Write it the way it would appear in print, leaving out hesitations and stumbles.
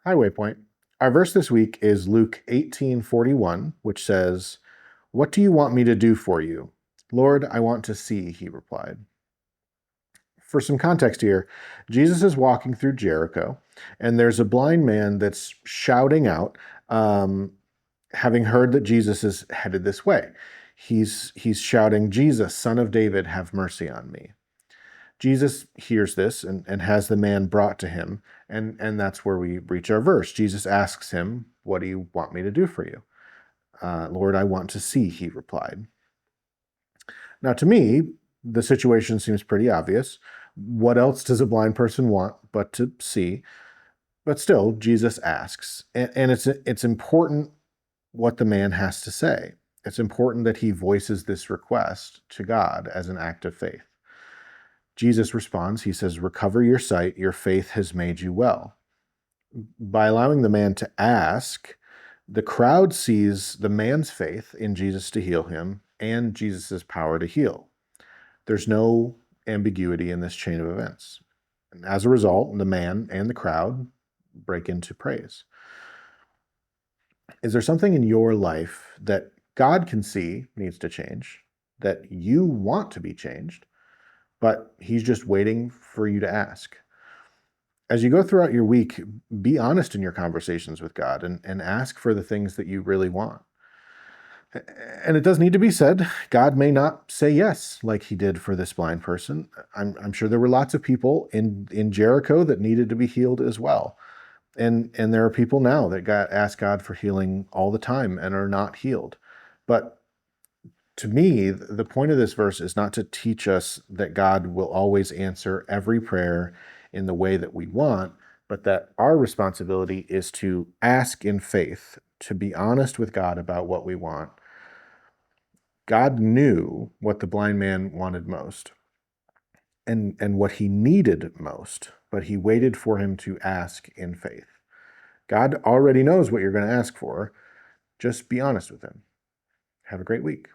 Hi, Waypoint. Our verse this week is Luke 18:41, which says, "What do you want me to do for you?" "Lord, I want to see," he replied. For some context here, Jesus is walking through Jericho, and there's a blind man that's shouting out, having heard that Jesus is headed this way. He's shouting, "Jesus, Son of David, have mercy on me." Jesus hears this and has the man brought to him, and that's where we reach our verse. Jesus asks him, "What do you want me to do for you?" "Lord, I want to see," he replied. Now, to me, the situation seems pretty obvious. What else does a blind person want but to see? But still, Jesus asks, and it's important what the man has to say. It's important that he voices this request to God as an act of faith. Jesus responds, he says, "Recover your sight, your faith has made you well." By allowing the man to ask, the crowd sees the man's faith in Jesus to heal him and Jesus' power to heal. There's no ambiguity in this chain of events. And as a result, the man and the crowd break into praise. Is there something in your life that God can see needs to change, that you want to be changed, but he's just waiting for you to ask? As you go throughout your week, be honest in your conversations with God and ask for the things that you really want. And it does need to be said, God may not say yes like he did for this blind person. I'm sure there were lots of people in Jericho that needed to be healed as well. And there are people now that ask God for healing all the time and are not healed. But to me, the point of this verse is not to teach us that God will always answer every prayer in the way that we want, but that our responsibility is to ask in faith, to be honest with God about what we want. God knew what the blind man wanted most and what he needed most, but he waited for him to ask in faith. God already knows what you're going to ask for. Just be honest with him. Have a great week.